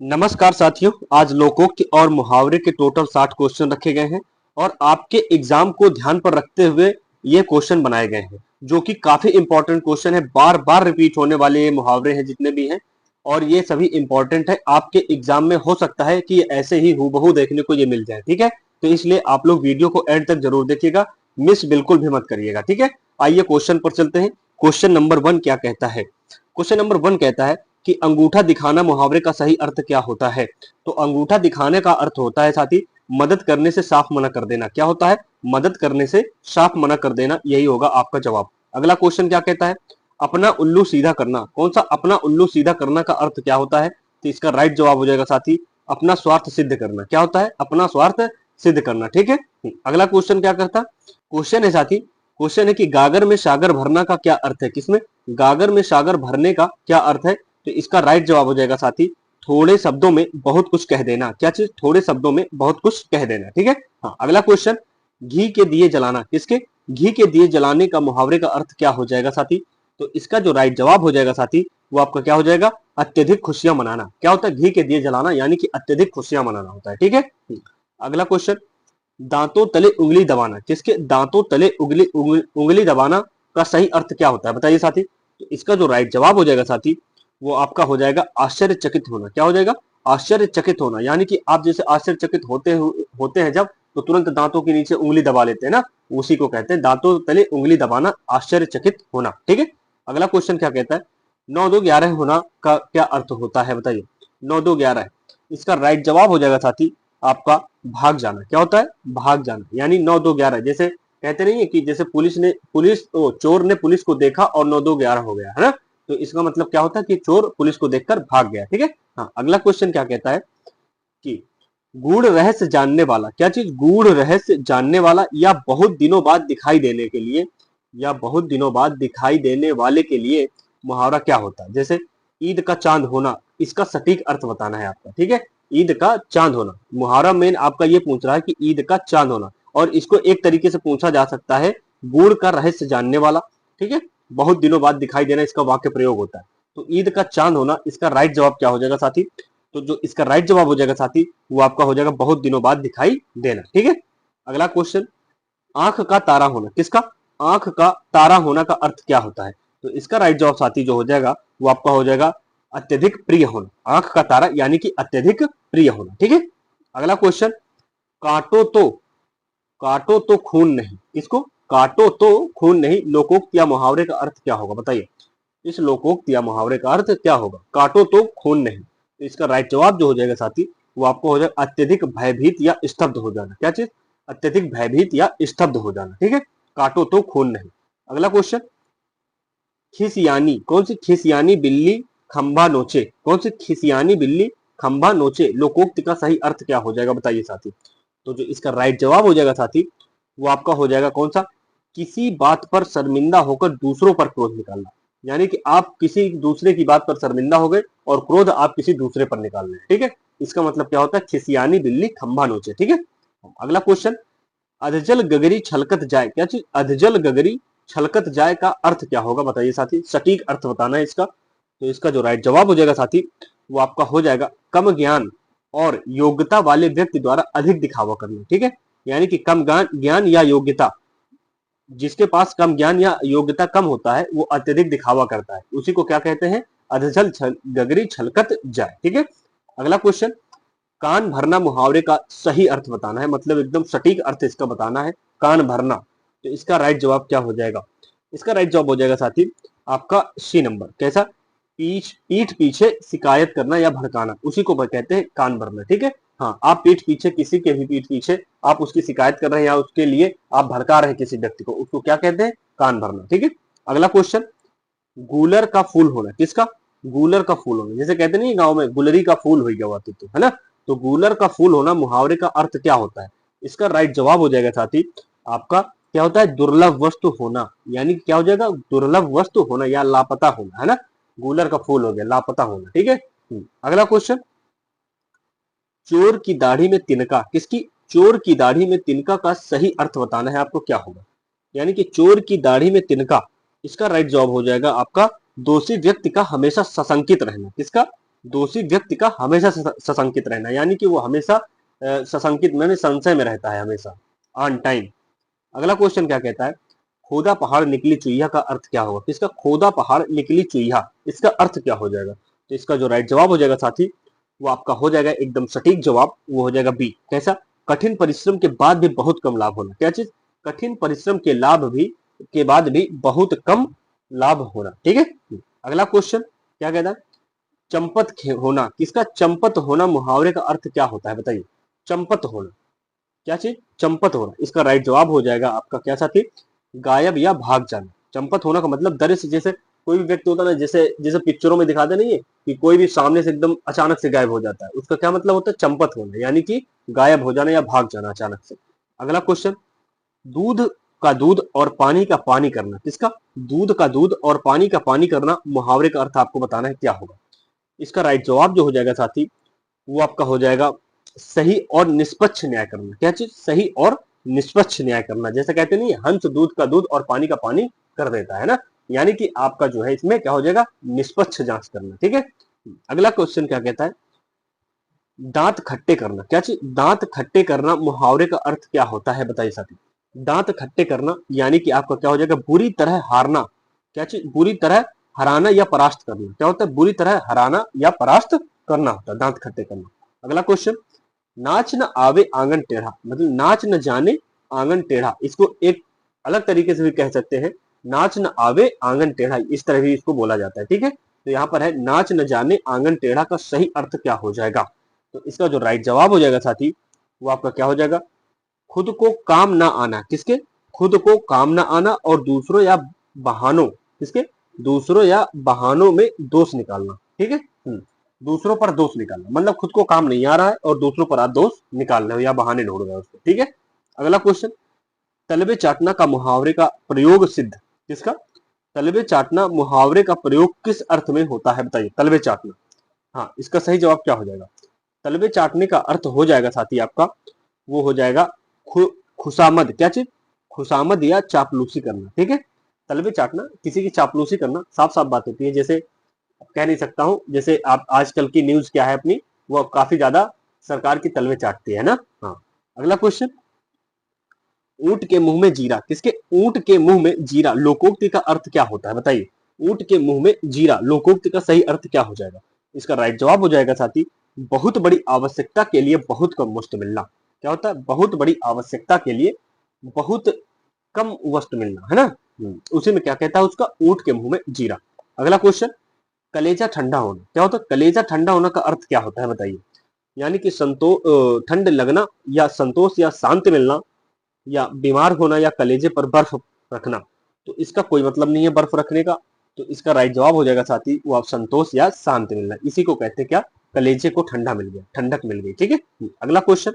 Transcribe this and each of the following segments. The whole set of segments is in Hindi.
नमस्कार साथियों, आज लोकोक्ति और मुहावरे के टोटल 60 क्वेश्चन रखे गए हैं और आपके एग्जाम को ध्यान पर रखते हुए ये क्वेश्चन बनाए गए हैं जो कि काफी इंपॉर्टेंट क्वेश्चन है। बार बार रिपीट होने वाले ये मुहावरे हैं जितने भी हैं और ये सभी इंपॉर्टेंट है। आपके एग्जाम में हो सकता है कि ऐसे ही हूबहू देखने को ये मिल जाए, ठीक है। तो इसलिए आप लोग वीडियो को एंड तक जरूर देखिएगा, मिस बिल्कुल भी मत करिएगा, ठीक है। आइए क्वेश्चन पर चलते हैं। क्वेश्चन नंबर 1 क्या कहता है? क्वेश्चन नंबर 1 कहता है कि अंगूठा दिखाना मुहावरे का सही अर्थ क्या होता है? तो अंगूठा दिखाने का अर्थ होता है साथी मदद करने से साफ मना कर देना। क्या होता है? मदद करने से साफ मना कर देना, यही होगा आपका जवाब। अगला क्वेश्चन क्या कहता है? अपना उल्लू सीधा करना। कौन सा अपना उल्लू सीधा करना का अर्थ क्या होता है? तो इसका राइट जवाब हो जाएगा साथी अपना स्वार्थ सिद्ध करना। क्या होता है? अपना स्वार्थ सिद्ध करना, ठीक है। अगला क्वेश्चन क्या करता? क्वेश्चन है साथी, क्वेश्चन है कि गागर में सागर भरना का क्या अर्थ है? किसमें? गागर में सागर भरने का क्या अर्थ है? तो इसका राइट जवाब हो जाएगा साथी थोड़े शब्दों में बहुत कुछ कह देना। क्या चीज? थोड़े शब्दों में बहुत कुछ कह देना, ठीक है। हाँ, अगला क्वेश्चन, घी के दिए जलाना। किसके? घी के दिए जलाने का मुहावरे का अर्थ क्या हो जाएगा साथी? तो इसका जो राइट जवाब हो जाएगा साथी वो आपका क्या हो जाएगा? अत्यधिक खुशियां मनाना। क्या होता है? घी के दिए जलाना यानी कि अत्यधिक खुशियां मनाना होता है, ठीक है। अगला क्वेश्चन, दांतों तले उंगली दबाना। किसके? दांतों तले उंगली दबाना का सही अर्थ क्या होता है? बताइए साथी। तो इसका जो राइट जवाब हो जाएगा साथी वो आपका हो जाएगा आश्चर्यचकित होना। क्या हो जाएगा? आश्चर्यचकित होना, यानी कि आप जैसे आश्चर्यचकित होते हैं जब, तो तुरंत दांतों के नीचे उंगली दबा लेते हैं ना, उसी को कहते हैं दांतों तले उंगली दबाना, आश्चर्यचकित होना, ठीक है। अगला क्वेश्चन क्या कहता है? 9 2 11 होना का क्या अर्थ होता है? बताइए। 9 2 11, इसका राइट जवाब हो जाएगा साथी आपका भाग जाना। क्या होता है? भाग जाना, यानी 9 2 11 जैसे कहते नहीं है कि जैसे चोर ने पुलिस को देखा और 9 2 11 हो गया, है ना। तो इसका मतलब क्या होता है कि चोर पुलिस को देखकर भाग गया, ठीक है। हाँ, अगला क्वेश्चन क्या कहता है कि गूढ़ रहस्य जानने वाला। क्या चीज? गूढ़ रहस्य जानने वाला या बहुत दिनों बाद दिखाई देने के लिए, या बहुत दिनों बाद दिखाई देने वाले के लिए मुहावरा क्या होता है? जैसे ईद का चांद होना, इसका सटीक अर्थ बताना है आपका, ठीक है। ईद का चांद होना, मुहावरा मेन आपका ये पूछ रहा है कि ईद का चांद होना, और इसको एक तरीके से पूछा जा सकता है गूढ़ का रहस्य जानने वाला, ठीक है। बहुत दिनों बाद दिखाई देना इसका वाक्य प्रयोग होता है। तो ईद का चांद होना, इसका राइट जवाब क्या हो जाएगा साथी? तो जो इसका राइट जवाब हो जाएगा साथी वो आपका हो जाएगा बहुत दिनों बाद दिखाई देना, ठीक है। अगला क्वेश्चन, आंख का तारा होना। किसका? आंख का तारा होना का अर्थ क्या होता है? तो इसका राइट जवाब साथी जो हो जाएगा वो आपका हो जाएगा अत्यधिक प्रिय होना। आंख का तारा यानी कि अत्यधिक प्रिय होना, ठीक है। अगला क्वेश्चन, काटो तो काटो तो खून नहीं। किसको? काटो तो खून नहीं, लोकोक्त या मुहावरे का अर्थ क्या होगा? बताइए। इस लोकोक्त या मुहावरे का अर्थ क्या होगा? काटो तो खून नहीं। तो इसका राइट जवाब जो हो जाएगा साथी वो आपको हो जाएगा अत्यधिक भयभीत या स्तब्ध हो जाना। क्या चीज? अत्यधिक भयभीत या स्तब्ध हो जाना, ठीक है। काटो तो खून नहीं। अगला क्वेश्चन, खिसियानी। कौन सी? खिसियानी बिल्ली खंभा नोचे। कौन सी? खिसियानी बिल्ली खंभा नोचे, लोकोक्त का सही अर्थ क्या हो जाएगा? बताइए साथी। तो जो इसका राइट जवाब हो जाएगा साथी वो आपका हो जाएगा कौन सा? किसी बात पर शर्मिंदा होकर दूसरों पर क्रोध निकालना, यानी कि आप किसी दूसरे की बात पर शर्मिंदा हो गए और क्रोध आप किसी दूसरे पर निकाल रहे हैं, ठीक है। इसका मतलब क्या होता है? खिसियानी बिल्ली खंभा नोचे, ठीक है। अगला क्वेश्चन, अधजल गगरी छलकत जाए। क्या चीज? अधजल गगरी छलकत जाए का अर्थ क्या होगा? बताइए साथी, सटीक अर्थ बताना है इसका। तो इसका जो राइट जवाब हो जाएगा साथी वो आपका हो जाएगा कम ज्ञान और योग्यता वाले व्यक्ति द्वारा अधिक दिखावा करना, ठीक है। यानी कि कम ज्ञान या योग्यता, जिसके पास कम ज्ञान या योग्यता कम होता है वो अत्यधिक दिखावा करता है, उसी को क्या कहते हैं? अधजल गगरी छलकत जाए, ठीक है। अगला क्वेश्चन, कान भरना मुहावरे का सही अर्थ बताना है, मतलब एकदम सटीक अर्थ इसका बताना है, कान भरना। तो इसका राइट जवाब क्या हो जाएगा? इसका राइट जवाब हो जाएगा साथी आपका सी नंबर। कैसा? पीठ पीछे शिकायत करना या भड़काना, उसी को कहते हैं कान भरना, ठीक है। हाँ, आप पीठ पीछे, किसी के भी पीठ पीछे आप उसकी शिकायत कर रहे हैं या उसके लिए आप भड़का रहे हैं किसी व्यक्ति को, उसको क्या कहते हैं? कान भरना, ठीक है। अगला क्वेश्चन, गूलर का फूल होना। किसका? गूलर का फूल होना, जैसे कहते नहीं गांव में गुलरी का फूल हो गया हुआ तो, है ना। तो गूलर का फूल होना मुहावरे का अर्थ क्या होता है? इसका राइट जवाब हो जाएगा साथी आपका क्या होता है? दुर्लभ वस्तु होना, यानी क्या हो जाएगा? दुर्लभ वस्तु होना या लापता होना, है ना। गूलर का फूल हो गया लापता होना, ठीक है। अगला क्वेश्चन, चोर की दाढ़ी में तिनका। किसकी? चोर की दाढ़ी में तिनका का सही अर्थ बताना है आपको, क्या होगा? यानी कि चोर की दाढ़ी में तिनका, इसका राइट जवाब हो जाएगा आपका दोषी व्यक्ति का हमेशा सशंकित रहना। किसका? दोषी व्यक्ति का हमेशा सशंकित रहना, यानी कि वो हमेशा सशंकित मैंने संशय में रहता है हमेशा, ऑन टाइम। अगला क्वेश्चन क्या कहता है, खोदा पहाड़ निकली चुईया का अर्थ क्या होगा? किसका? खोदा पहाड़ निकली चुईया, इसका अर्थ क्या हो जाएगा? तो इसका जो राइट जवाब हो जाएगा साथी, वो आपका हो जाएगा एकदम सटीक जवाब, वो हो जाएगा बी। कैसा? कठिन परिश्रम के बाद भी बहुत कम लाभ होना। क्या चीज? कठिन परिश्रम के लाभ भी के बाद भी बहुत कम लाभ होना। ठीक है। अगला क्वेश्चन क्या कहता है, चंपत होना, किसका? चंपत होना मुहावरे का अर्थ क्या होता है बताइए? चंपत होना, क्या चीज? चंपत होना। इसका राइट जवाब हो जाएगा आपका क्या साथी? गायब या भाग जाना। चंपत होना का मतलब दृश्य, जैसे कोई भी व्यक्ति होता है ना, जैसे जैसे पिक्चरों में दिखाते नहीं है कि कोई भी सामने से एकदम अचानक से गायब हो जाता है, उसका क्या मतलब होता है? चंपत होना, यानी कि गायब हो जाना या भाग जाना अचानक से। अगला क्वेश्चन, दूध का दूध और पानी का पानी करना, किसका? दूध का दूध और पानी का पानी करना मुहावरे का अर्थ आपको बताना है क्या होगा? इसका राइट जवाब जो हो जाएगा साथी, वो आपका हो जाएगा सही और निष्पक्ष न्याय करना। क्या चीज? सही और निष्पक्ष न्याय करना। जैसे कहते नहीं, हंस दूध का दूध और पानी का पानी कर देता है ना, यानी कि आपका जो है इसमें क्या हो जाएगा? निष्पक्ष जांच करना। ठीक है। अगला क्वेश्चन क्या कहता है, दांत खट्टे करना। क्या चीज? दांत खट्टे करना मुहावरे का अर्थ क्या होता है बताइए साथी? दांत खट्टे करना यानी कि आपका क्या हो जाएगा? बुरी तरह हारना। क्या चीज? बुरी तरह हराना या परास्त करना। क्या होता है? बुरी तरह हराना या परास्त करना होता है दांत खट्टे करना। अगला क्वेश्चन, नाच न आवे आंगन टेढ़ा, मतलब नाच न जाने आंगन टेढ़ा, इसको एक अलग तरीके से भी कह सकते हैं, नाच न आवे आंगन टेढ़ा, इस तरह भी इसको बोला जाता है। ठीक है। तो यहाँ पर है नाच न जाने आंगन टेढ़ा का सही अर्थ क्या हो जाएगा? तो इसका जो राइट जवाब हो जाएगा साथी, वो आपका क्या हो जाएगा? खुद को काम ना आना। किसके? खुद को काम ना आना और दूसरों या बहानों, किसके? दूसरों या बहानों में दोष निकालना। ठीक है। दूसरों पर दोष निकालना, मतलब खुद को काम नहीं आ रहा है और दूसरों पर आप दोष निकाल रहे हो या बहाने ढूंढ रहे हो उसको। ठीक है। अगला क्वेश्चन, तलबे चाटना का मुहावरे का प्रयोग सिद्ध, किसका? तलबे चाटना मुहावरे का प्रयोग किस अर्थ में होता है बताइए? तलबे चाटना, हाँ, इसका सही जवाब क्या हो जाएगा? तलबे चाटने का अर्थ हो जाएगा साथी आपका, वो हो जाएगा खुशामद। क्या चीज? खुशामद या चापलूसी करना। ठीक है। तलबे चाटना, किसी की चापलूसी करना, साफ साफ बात होती है। जैसे कह नहीं सकता हूं, जैसे आप आजकल की न्यूज क्या है अपनी, वो काफी ज्यादा सरकार की तलवे चाटती है ना। हाँ। अगला क्वेश्चन, ऊंट के मुंह में जीरा, किसके? ऊंट के मुंह में जीरा, लोकोक्ति का अर्थ क्या होता है बताइए? ऊंट के मुंह में जीरा, लोकोक्ति का सही अर्थ क्या हो जाएगा? इसका राइट जवाब हो जाएगा साथी, बहुत बड़ी आवश्यकता के लिए बहुत कम वस्तु मिलना। क्या होता है? बहुत बड़ी आवश्यकता के लिए बहुत कम वस्तु मिलना, है ना। उसी में क्या कहता है उसका? ऊंट के मुंह में जीरा। अगला क्वेश्चन, कलेजा ठंडा होना। क्या होता है? कलेजा ठंडा होना का अर्थ क्या होता है बताइए? यानी कि ठंड लगना या संतोष या शांति मिलना या बीमार होना या कलेजे पर बर्फ रखना। तो इसका कोई मतलब नहीं है बर्फ रखने का, तो इसका राइट जवाब हो जाएगा साथी, वो आप संतोष या शांति मिलना, इसी को कहते हैं क्या? कलेजे को ठंडा मिल गया, ठंडक मिल गई। ठीक है। अगला क्वेश्चन,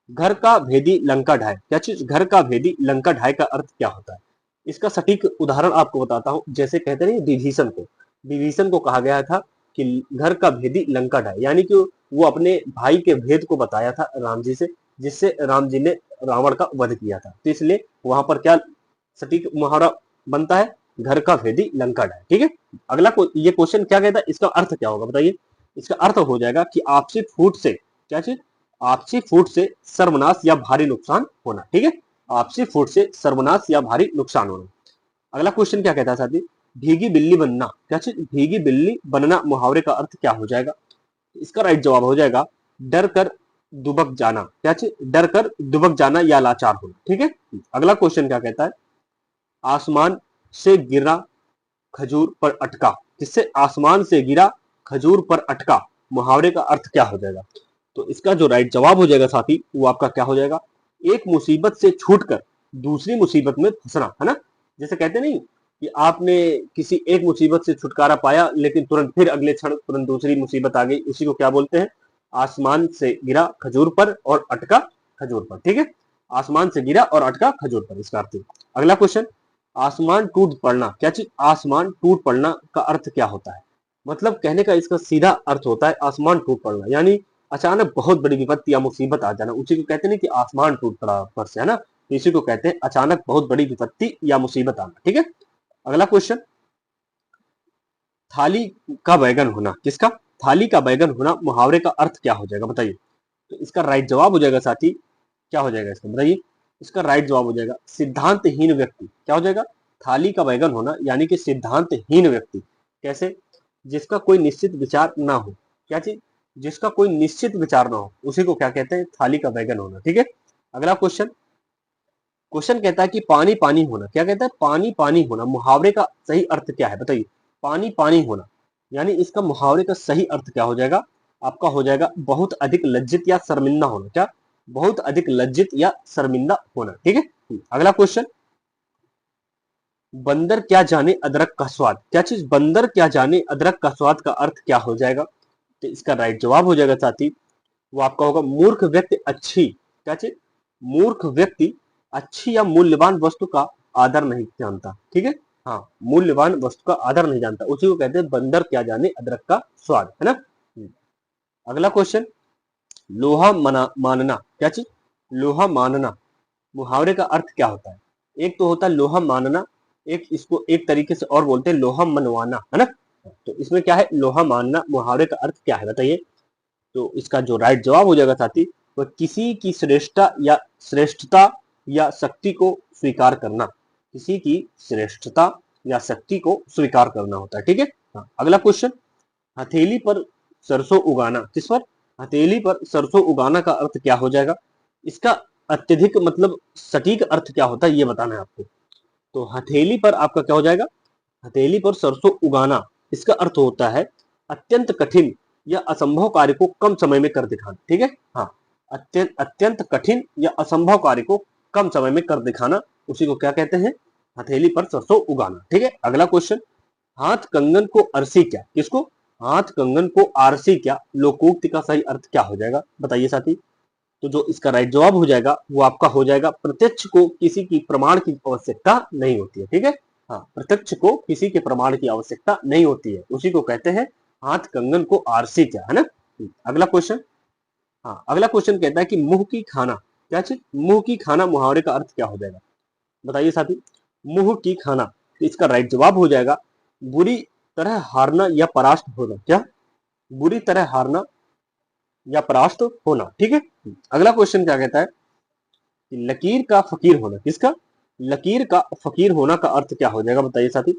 घर का भेदी लंका ढाए। क्या चीज? घर का भेदी लंका ढाए का अर्थ क्या होता है? इसका सटीक उदाहरण आपको बताता हूं। जैसे कहते नहीं, विभीषण को कहा गया था कि घर का भेदी लंका ढाए, यानी कि वो अपने भाई के भेद को बताया था राम जी से, जिससे राम जी ने रावण का वध किया था। तो इसलिए वहां पर क्या सटीक मुहावरा बनता है? घर का भेदी लंका ढाए। ठीक है। अगला ये क्वेश्चन क्या कहता है, इसका अर्थ क्या होगा बताइए? इसका अर्थ हो जाएगा कि आपसी फूट से, क्या चीज? आपसी फूट से सर्वनाश या भारी नुकसान होना। ठीक है। आपसी फूट से सर्वनाश या भारी नुकसान होना। अगला क्वेश्चन क्या कहता है साथी? भीगी बिल्ली बनना। क्या चीज? भीगी बिल्ली बनना मुहावरे का अर्थ क्या हो जाएगा? इसका राइट जवाब हो जाएगा डर कर दुबक जाना। क्या चीज? डर कर दुबक जाना या लाचार होना। ठीक है। अगला क्वेश्चन क्या कहता है? आसमान से गिरा खजूर पर अटका। किससे? आसमान से गिरा खजूर पर अटका, मुहावरे का अर्थ क्या हो जाएगा? तो इसका जो राइट जवाब हो जाएगा साथी, वो आपका क्या हो जाएगा? एक मुसीबत से छूटकर दूसरी मुसीबत में फंसना, है ना। जैसे कहते नहीं कि आपने किसी एक मुसीबत से छुटकारा पाया, लेकिन तुरंत फिर अगले क्षण तुरंत दूसरी मुसीबत आ गई, उसी को क्या बोलते हैं? आसमान से गिरा खजूर पर और अटका खजूर पर। ठीक है। आसमान से गिरा और अटका खजूर पर, इसका अर्थ। अगला क्वेश्चन, आसमान टूट पड़ना। क्या चीज? आसमान टूट पड़ना का अर्थ क्या होता है? मतलब कहने का इसका सीधा अर्थ होता है आसमान टूट पड़ना, यानी अचानक बहुत बड़ी विपत्ति या मुसीबत आ जाना, उसी को कहते हैं कि आसमान टूट पड़ा पर से, है ना। तो इसी को कहते हैं अचानक बहुत बड़ी विपत्ति या मुसीबत आना। ठीक है। अगला क्वेश्चन, थाली का बैगन होना। किसका? थाली का बैगन होना मुहावरे का अर्थ क्या हो जाएगा बताइए। तो इसका राइट जवाब हो जाएगा साथी, क्या हो जाएगा इसका बताइए। इसका राइट जवाब हो जाएगा सिद्धांतहीन व्यक्ति। क्या हो जाएगा, थाली का बैगन होना यानी कि सिद्धांतहीन व्यक्ति। कैसे, जिसका कोई निश्चित विचार ना हो। क्या चीज, जिसका कोई निश्चित विचार ना हो उसी को क्या कहते हैं, थाली का बैगन होना। ठीक है, अगला क्वेश्चन, क्वेश्चन कहता है कि पानी पानी होना, क्या कहता है, पानी पानी होना मुहावरे का सही अर्थ क्या है बताइए। पानी पानी होना यानी इसका मुहावरे का सही अर्थ क्या हो जाएगा, आपका हो जाएगा बहुत अधिक लज्जित या शर्मिंदा होना। क्या, बहुत अधिक लज्जित या शर्मिंदा होना। ठीक है, अगला क्वेश्चन, बंदर क्या जाने अदरक का स्वाद। क्या चीज, बंदर क्या जाने अदरक का स्वाद का अर्थ क्या हो जाएगा। तो इसका राइट जवाब हो जाएगा साथी, वो आपका होगा मूर्ख व्यक्ति अच्छी, क्या चीज, मूर्ख व्यक्ति अच्छी या मूल्यवान वस्तु का आदर नहीं जानता। ठीक है, हाँ, मूल्यवान वस्तु का आदर नहीं जानता, उसी को कहते हैं बंदर क्या जाने अदरक का स्वाद, है ना। अगला क्वेश्चन, लोहा मानना, क्या चीज, लोहा मानना मुहावरे का अर्थ क्या होता है। एक तो होता है लोहा मानना, एक इसको एक तरीके से और बोलते हैं लोहा मनवाना, है ना। तो इसमें क्या है, लोहा मानना मुहावरे का अर्थ क्या है बताइए। तो इसका जो राइट जवाब हो जाएगा साथी, वह किसी की श्रेष्ठता या शक्ति को स्वीकार करना, किसी की श्रेष्ठता या शक्ति को स्वीकार करना होता है। ठीक है, हाँ, अगला क्वेश्चन, हथेली पर सरसों उगाना, किस पर, हथेली पर सरसों उगाना का अर्थ क्या हो जाएगा। इसका अत्यधिक मतलब सटीक अर्थ क्या होता है ये बताना है आपको। तो हथेली पर आपका क्या हो जाएगा, हथेली पर सरसों उगाना, इसका अर्थ होता है अत्यंत कठिन या असंभव कार्य को कम समय में कर दिखाना। ठीक है, हाँ, अत्यंत कठिन या असंभव कार्य को कम समय में कर दिखाना, उसी को क्या कहते हैं, हथेली पर सरसों उगाना। ठीक है, अगला क्वेश्चन, हाथ कंगन को अरसी क्या, किसको, हाथ कंगन को आरसी क्या, लोकोक्ति का सही अर्थ क्या हो जाएगा बताइए साथी। तो जो इसका राइट जवाब हो जाएगा वो आपका हो जाएगा प्रत्यक्ष को किसी की प्रमाण की आवश्यकता नहीं होती है। ठीक है, हाँ, प्रत्यक्ष को किसी के प्रमाण की आवश्यकता नहीं होती है, उसी को कहते हैं हाथ कंगन को आरसी क्या, है ना। अगला क्वेश्चन, हाँ, अगला क्वेश्चन कहता है कि मुंह की खाना, क्या चीज, मुंह की खाना मुहावरे का अर्थ क्या हो जाएगा बताइए साथी। मुंह की खाना, तो इसका राइट जवाब हो जाएगा बुरी तरह हारना या परास्त होना। क्या, बुरी तरह हारना या परास्त होना। ठीक है, अगला क्वेश्चन क्या कहता है कि लकीर का फकीर होना, किसका, लकीर का फकीर होना का अर्थ क्या हो जाएगा बताइए साथी।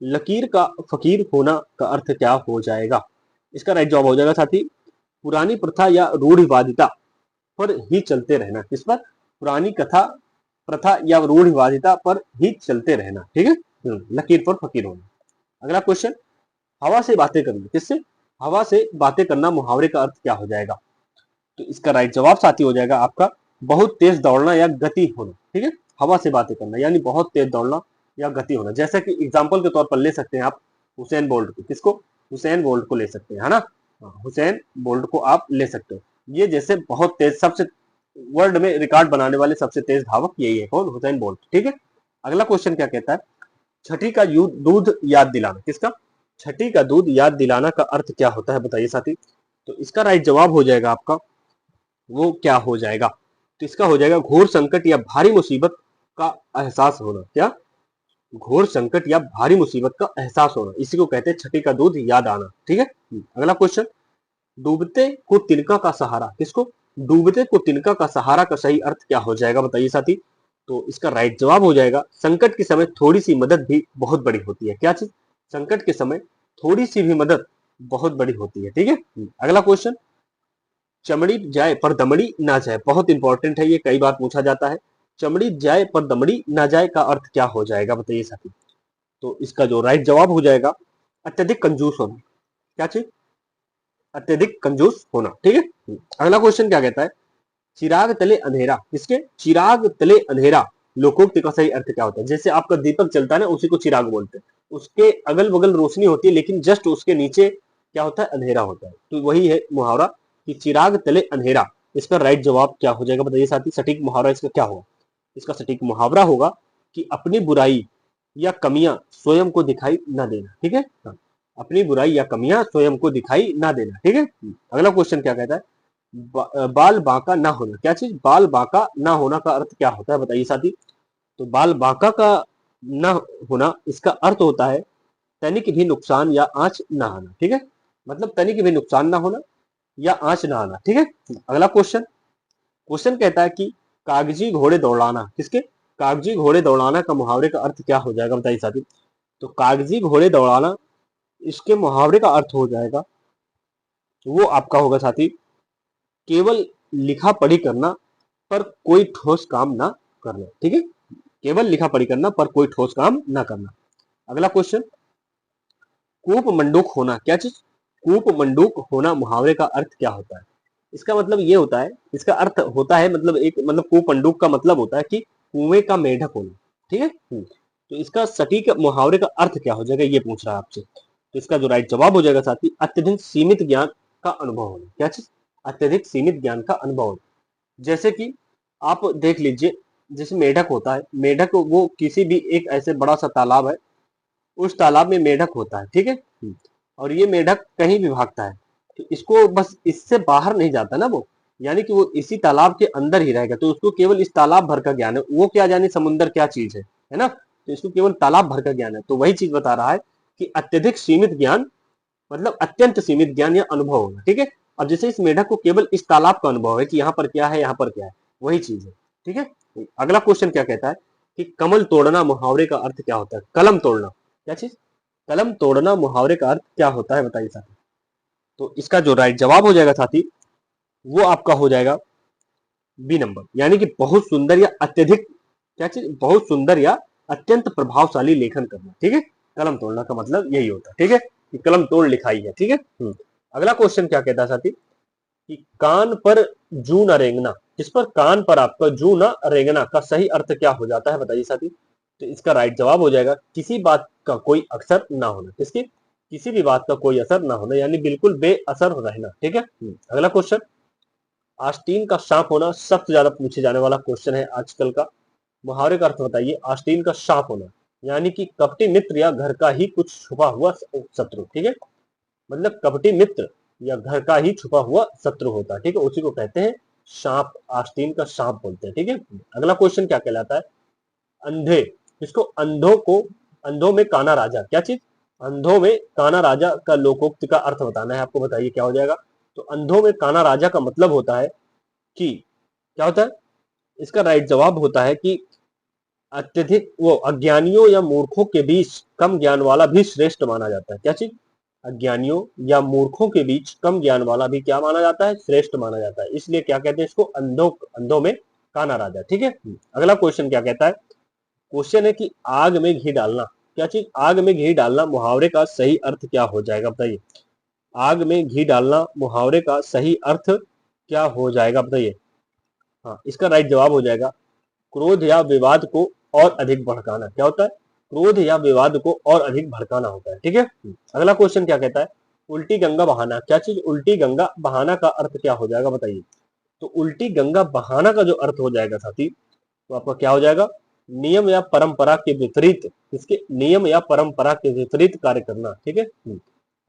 लकीर का फकीर होना का अर्थ क्या हो जाएगा, इसका राइट जवाब हो जाएगा साथी पुरानी प्रथा या रूढ़िवादिता पर ही चलते रहना। किस पर, पुरानी कथा प्रथा या रूढ़िवादिता पर ही चलते रहना। ठीक है, लकीर पर फकीर होना। अगला क्वेश्चन, हवा से बातें करना, किससे, हवा से बातें करना मुहावरे का अर्थ क्या हो जाएगा। तो इसका राइट जवाब साथी हो जाएगा आपका बहुत तेज दौड़ना या गति होना। ठीक है, हवा से बातें करना यानी बहुत तेज दौड़ना या गति होना। जैसा कि एग्जाम्पल के तौर पर ले सकते हैं आप हुसैन बोल्ट को, किसको, हुसैन बोल्ट को ले सकते हैं, है ना। हुसैन बोल्ट को आप ले सकते हो, ये जैसे बहुत तेज, सबसे वर्ल्ड में रिकॉर्ड बनाने वाले सबसे तेज धावक यही है, कौन, हुसैन बोल्ट। ठीक है, अगला क्वेश्चन क्या कहता है, छठी का दूध याद दिलाना, किसका, छठी का दूध याद दिलाना का अर्थ क्या होता है बताइए साथी। तो इसका राइट जवाब हो जाएगा आपका, वो क्या हो जाएगा, तो इसका हो जाएगा घोर संकट या भारी मुसीबत का एहसास होना। क्या, घोर संकट या भारी मुसीबत का एहसास होना, इसी को कहते हैं छठी का दूध याद आना। ठीक है, अगला क्वेश्चन, डूबते को तिनका का सहारा, किसको, डूबते को तिनका का सहारा का सही अर्थ क्या हो जाएगा बताइए साथी। तो इसका राइट जवाब हो जाएगा संकट के समय थोड़ी सी मदद भी बहुत बड़ी होती है। क्या चीज, संकट के समय थोड़ी सी भी मदद बहुत बड़ी होती है। ठीक है, अगला क्वेश्चन, चमड़ी जाए पर दमड़ी ना जाए, बहुत इंपॉर्टेंट है ये, कई बार पूछा जाता है। चमड़ी जाए पर दमड़ी ना जाए का अर्थ क्या हो जाएगा बताइए साथी। तो इसका जो राइट जवाब हो जाएगा अत्यधिक कंजूस होना। क्या चीज, अत्यधिक कंजूस होना। ठीक है, अगला क्वेश्चन क्या कहता है, चिराग तले अंधेरा, किसके, चिराग तले अंधेरा लोकोक्ति का सही अर्थ क्या होता है। जैसे आपका दीपक चलता है ना, उसी को चिराग बोलते हैं, उसके अगल बगल रोशनी होती है लेकिन जस्ट उसके नीचे क्या होता है, अंधेरा होता है। तो वही है मुहावरा कि चिराग तले अंधेरा। इसका राइट जवाब क्या हो जाएगा बताइए साथी, सटीक मुहावरा इसका क्या होगा। इसका सटीक मुहावरा होगा कि अपनी बुराई या कमियां स्वयं को दिखाई न देना। ठीक है, अपनी बुराई या कमियां स्वयं को दिखाई ना देना। ठीक है, अगला क्वेश्चन क्या कहता है, बाल बांका ना होना। क्या चीज, बाल बांका ना होना का अर्थ क्या होता है बताइए साथी। तो बाल बांका का ना होना, इसका अर्थ होता है तनिक भी नुकसान या आंच ना आना। ठीक है, मतलब तनिक भी नुकसान ना होना या आंच ना आना। ठीक है, अगला क्वेश्चन, क्वेश्चन कहता है कि कागजी घोड़े दौड़ाना, किसके, कागजी घोड़े दौड़ाना का मुहावरे का अर्थ क्या हो जाएगा, बताइए साथी। तो कागजी घोड़े दौड़ाना, इसके मुहावरे का अर्थ हो जाएगा, वो आपका होगा साथी, केवल लिखा पढ़ी करना पर कोई ठोस काम ना करना। ठीक है, केवल लिखा पढ़ी करना पर कोई ठोस काम ना करना। अगला क्वेश्चन, कूप मंडूक होना, क्या चीज, कूप मंडूक होना मुहावरे का अर्थ क्या होता है। इसका मतलब ये होता है, इसका अर्थ होता है, मतलब एक, मतलब कूप मंडूक का मतलब होता है कि कुएं का मेढक होना। ठीक है, तो इसका सटीक मुहावरे का अर्थ क्या हो जाएगा, ये पूछ रहा है आपसे। तो इसका जो राइट जवाब हो जाएगा साथी, अत्यधिक सीमित ज्ञान का अनुभव होना। क्या चीज, अत्यधिक सीमित ज्ञान का अनुभव होना। जैसे कि आप देख लीजिए, जैसे मेढक होता है, मेढक वो किसी भी एक ऐसे बड़ा सा तालाब है, उस तालाब में मेढक होता है। ठीक है, और ये मेढक कहीं भी भागता है, तो इसको बस इससे बाहर नहीं जाता ना वो, यानी कि वो इसी तालाब के अंदर ही रहेगा, तो उसको केवल इस तालाब भर का ज्ञान है, वो क्या जाने समुंदर क्या चीज है ना, तो इसको केवल तालाब भर का ज्ञान है। तो वही चीज बता रहा है कि अत्यधिक सीमित ज्ञान, मतलब अत्यंत सीमित ज्ञान या अनुभव होना। ठीक है, अब जैसे इस मेढक को केवल इस तालाब का अनुभव है कि यहाँ पर क्या है, यहाँ पर क्या है, वही चीज है। ठीक है, अगला क्वेश्चन क्या कहता है कि कमल तोड़ना मुहावरे का अर्थ क्या होता है, कलम तोड़ना, क्या चीज, कलम तोड़ना मुहावरे का अर्थ क्या होता है, बताइए साथी। तो इसका जो राइट जवाब हो जाएगा साथी, वो आपका हो जाएगा बी नंबर, यानी कि बहुत सुंदर या अत्यधिक, क्या चीज, बहुत सुंदर या अत्यंत प्रभावशाली लेखन करना। ठीक है, कलम तोड़ना का मतलब यही होता है। ठीक है, कि कलम तोड़ लिखाई है। ठीक है, अगला क्वेश्चन क्या कहता है साथी कि कान पर जू न रेंगना, किस पर, कान पर आपका जू न रेंगना का सही अर्थ क्या हो जाता है, बताइए साथी। तो इसका राइट जवाब हो जाएगा किसी बात का कोई असर ना होना, किसकी, किसी भी बात का कोई असर ना होना, यानी बिल्कुल बेअसर रहना। ठीक है, अगला क्वेश्चन, आस्तीन का सांप होना सबसे ज्यादा पूछे जाने वाला क्वेश्चन है आजकल का। मुहावरे का अर्थ बताइए, आस्तीन का सांप होना, यानी कि कपटी मित्र या घर का ही कुछ छुपा हुआ शत्रु। ठीक है, मतलब कपटी मित्र या घर का ही छुपा हुआ शत्रु होता है। ठीक है, उसी को कहते हैं सांप, आस्तीन का सांप बोलते हैं। ठीक है, अगला क्वेश्चन क्या कहलाता है, अंधे, इसको, अंधों को, अंधों में काना राजा, क्या चीज, अंधों में काना राजा का लोकोक्ति का अर्थ बताना है आपको, बताइए क्या हो जाएगा। तो अंधों में काना राजा का मतलब होता है कि, क्या होता है, इसका राइट जवाब होता है कि अत्यधिक, वो अज्ञानियों या मूर्खों के बीच कम ज्ञान वाला भी श्रेष्ठ माना जाता है। क्या चीज, अज्ञानियों या मूर्खों के बीच कम ज्ञान वाला भी क्या माना जाता है, श्रेष्ठ माना जाता है, इसलिए क्या कहते हैं इसको, अंधों, अंधों में काना राजा। ठीक है, अगला क्वेश्चन क्या कहता है, क्वेश्चन है कि आग में घी डालना, क्या चीज, आग में घी डालना मुहावरे का सही अर्थ क्या हो जाएगा, बताइए। आग में घी डालना मुहावरे का सही अर्थ क्या हो जाएगा, बताइए। हाँ, इसका राइट जवाब हो जाएगा क्रोध या विवाद को और अधिक भड़काना। क्या होता है, क्रोध या विवाद को और अधिक भड़काना होता है। ठीक है, अगला क्वेश्चन क्या कहता है, उल्टी गंगा बहाना, क्या चीज, उल्टी गंगा बहाना का अर्थ क्या हो जाएगा, बताइए। तो उल्टी गंगा बहाना का जो अर्थ हो जाएगा साथी, तो आपका क्या हो जाएगा, नियम या परंपरा के विपरीत, इसके, नियम या परंपरा के विपरीत कार्य करना। ठीक है,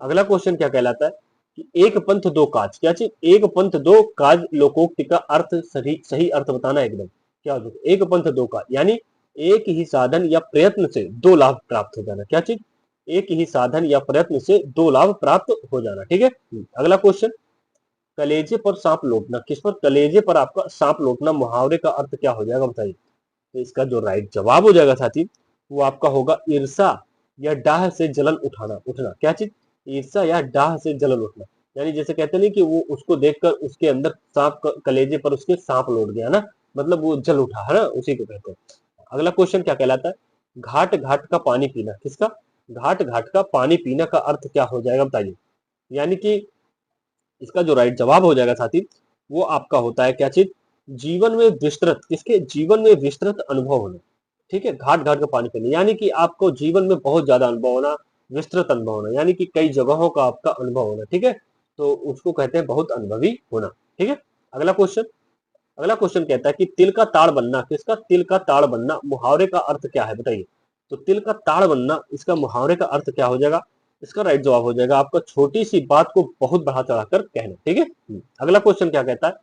अगला क्वेश्चन क्या कहलाता है कि एक पंथ दो काज, क्या चीज, एक पंथ दो काज लोकोक्ति का अर्थ, सही सही अर्थ बताना है एकदम। क्या हो जाएगा, एक पंथ दो काज, यानी एक ही साधन या प्रयत्न से दो लाभ प्राप्त हो जाना। क्या चीज, एक ही साधन या प्रयत्न से दो लाभ प्राप्त हो जाना। ठीक है, अगला क्वेश्चन, कलेजे पर सांप लौटना, किस पर, कलेजे पर आपका सांप लौटना मुहावरे का अर्थ क्या हो जाएगा, बताइए। तो इसका जो राइट जवाब हो जाएगा साथी, वो आपका होगा ईर्षा या डाह से जलन उठाना, उठना। क्या चीज, ईर्षा या डाह से जलन उठना, यानी जैसे कहते नहीं कि वो उसको देखकर उसके अंदर सांप, कलेजे पर उसके सांप लौट गया ना, मतलब वो जल उठा है ना, उसी को कहते हैं। अगला क्वेश्चन क्या कहलाता है, घाट घाट का पानी पीना, किसका, घाट घाट का पानी पीना का अर्थ क्या हो जाएगा, बताइए। यानी कि इसका जो राइट जवाब हो जाएगा साथी, वो आपका होता है क्या चीज, जीवन में विस्तृत, किसके, जीवन में विस्तृत अनुभव होना। ठीक है, घाट घाट का पानी पीना, यानी कि आपको जीवन में बहुत ज्यादा अनुभव होना, विस्तृत अनुभव होना, यानी कि कई जगहों का आपका अनुभव होना। ठीक है, तो उसको कहते हैं बहुत अनुभवी होना। ठीक है, अगला क्वेश्चन, अगला क्वेश्चन कहता है कि तिल का ताड़ बनना, किसका, तिल का ताड़ बनना मुहावरे का अर्थ क्या है, बताइए। तो तिल का ताड़ बनना, इसका मुहावरे का अर्थ क्या हो जाएगा, इसका राइट जवाब हो जाएगा आपका छोटी सी बात को बहुत बढ़ा चढ़ाकर कहना। ठीक है, अगला क्वेश्चन क्या कहता है,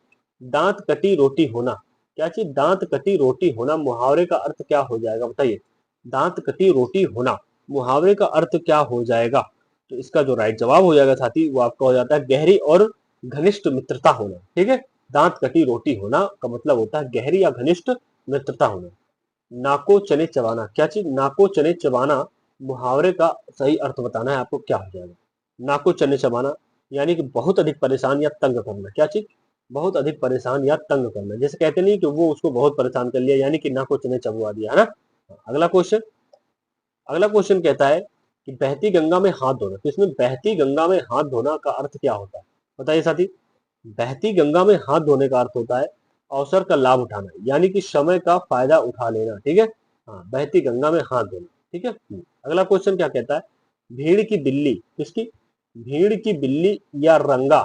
दांत कटी रोटी होना, क्या चीज, दांत कटी रोटी होना मुहावरे का अर्थ क्या हो जाएगा, बताइए। दांत कटी रोटी होना मुहावरे का अर्थ क्या हो जाएगा। तो इसका जो राइट जवाब हो जाएगा साथी वो आपका हो जाता है गहरी और घनिष्ठ मित्रता होना। ठीक है, दांत कटी रोटी होना का मतलब होता है गहरी या घनिष्ठ मित्रता होना। नाको चने चबाना, क्या चीज? नाको चने चबाना मुहावरे का सही अर्थ बताना है आपको, क्या हो जाएगा? नाको चने चबाना यानी कि बहुत अधिक परेशान या तंग करना। क्या चीज? बहुत अधिक परेशान या तंग करना। जैसे कहते नहीं कि वो उसको बहुत परेशान कर लिया, यानी कि नाको चने चबवा दिया, है ना। अगला क्वेश्चन, अगला क्वेश्चन कहता है कि बहती गंगा में हाथ धोना। तो इसमें बहती गंगा में हाथ धोना का अर्थ क्या होता है बताइए साथी। बहती गंगा में हाथ धोने का अर्थ होता है अवसर का लाभ उठाना, यानी कि समय का फायदा उठा लेना। ठीक है, हाँ, बहती गंगा में हाथ धोना। ठीक है, अगला क्वेश्चन क्या कहता है? भीड़ की बिल्ली, किसकी? भीड़ की बिल्ली या रंगा।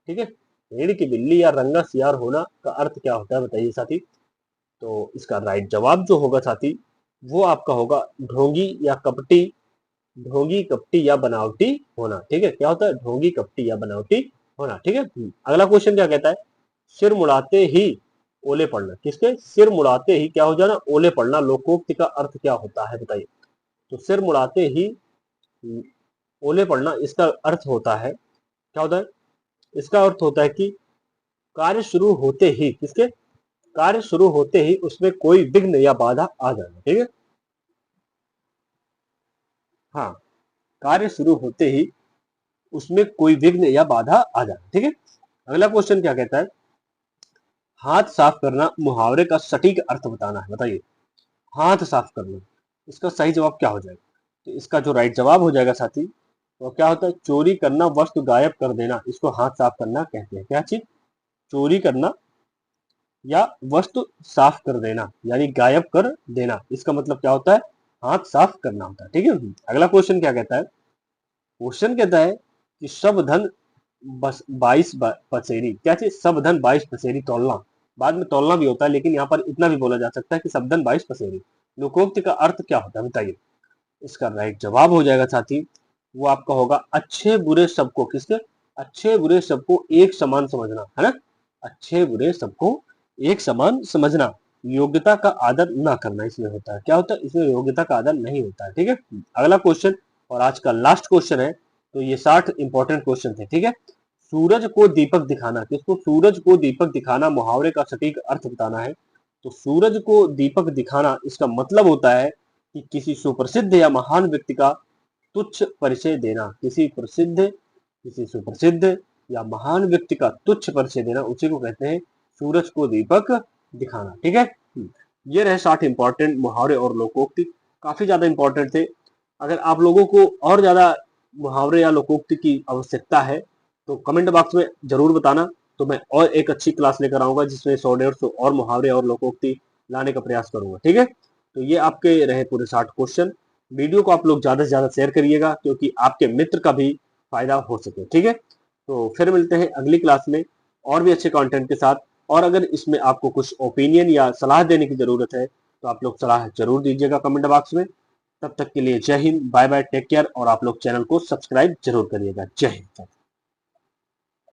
ठीक है, भीड़ की बिल्ली या रंगा सियार होना का अर्थ क्या होता है बताइए साथी। तो इसका राइट जवाब जो होगा साथी वो आपका होगा ढोंगी या कपटी, ढोंगी कपटी या बनावटी होना। ठीक है, क्या होता है? ढोंगी कपटी या बनावटी होना। ठीक है, अगला क्वेश्चन क्या कहता है? सिर मुड़ाते ही ओले पड़ना, किसके? सिर मुड़ाते ही क्या हो जाना? ओले पड़ना। लोकोक्ति का अर्थ क्या होता है बताइए। तो सिर मुड़ाते ही ओले पड़ना, इसका अर्थ होता है, क्या होता है? इसका अर्थ होता है कि कार्य शुरू होते ही, किसके? कार्य शुरू होते ही उसमें कोई विघ्न या बाधा आ जाना। ठीक है, हाँ, कार्य शुरू होते ही उसमें कोई विघ्न या बाधा आ जाना। ठीक है, अगला क्वेश्चन क्या कहता है? हाथ साफ करना मुहावरे का सटीक अर्थ बताना है, बताइए। हाथ साफ करना, इसका सही जवाब क्या हो जाएगा? तो इसका जो राइट जवाब हो जाएगा साथी वो क्या होता है? चोरी करना, वस्तु गायब कर देना, इसको हाथ साफ करना कहते हैं। क्या चीज? चोरी करना या वस्तु साफ कर देना, यानी गायब कर देना, इसका मतलब क्या होता है? हाथ साफ करना होता है। ठीक है, अगला क्वेश्चन क्या कहता है? क्वेश्चन कहता है कि सब धन बस 22 पसेरी, क्या चीज? सब धन 22 पसेरी तौलना, बाद में तौलना भी होता है लेकिन यहाँ पर इतना भी बोला जा सकता है कि सब धन 22 पसेरी। लोकोक्ति का अर्थ क्या होता है बताइए। इसका राइट जवाब हो जाएगा साथी वो आपका होगा अच्छे बुरे सबको, किसके? अच्छे बुरे सबको एक समान समझना, है ना। अच्छे बुरे सबको एक समान समझना। योग्यता का आदर ना करना इसमें होता है। क्या होता है? इसमें योग्यता का आदर नहीं होता है। ठीक है, अगला क्वेश्चन और आज का लास्ट क्वेश्चन है। तो ये 60 इंपॉर्टेंट क्वेश्चन थे। ठीक है, सूरज को दीपक दिखाना, किसको? सूरज को दीपक दिखाना मुहावरे का सटीक अर्थ बताना है। तो सूरज को दीपक दिखाना इसका मतलब होता है कि किसी सुप्रसिद्ध या महान व्यक्ति का तुच्छ परिचय देना। किसी सुप्रसिद्ध या महान व्यक्ति का तुच्छ परिचय देना, उसी को कहते हैं सूरज को दीपक दिखाना। ठीक है, ये रहे 60 इंपॉर्टेंट मुहावरे और लोकोक्ति, काफी ज्यादा इंपॉर्टेंट थे। अगर आप लोगों को और ज्यादा मुहावरे या लोकोक्ति की आवश्यकता है तो कमेंट बॉक्स में जरूर बताना। तो मैं और एक अच्छी क्लास लेकर आऊंगा जिसमें 100-150 और मुहावरे और लोकोक्ति लाने का प्रयास करूंगा। ठीक है, तो ये आपके रहे पूरे 60 क्वेश्चन। वीडियो को आप लोग ज्यादा से ज्यादा शेयर करिएगा क्योंकि आपके मित्र का भी फायदा हो सके। ठीक है, तो फिर मिलते हैं अगली क्लास में और भी अच्छे कंटेंट के साथ। और अगर इसमें आपको कुछ ओपिनियन या सलाह देने की जरूरत है तो आप लोग सलाह जरूर दीजिएगा कमेंट बॉक्स में। तब तक के लिए जय हिंद, बाय बाय, टेक केयर, और आप लोग चैनल को सब्सक्राइब जरूर करिएगा। जय हिंद।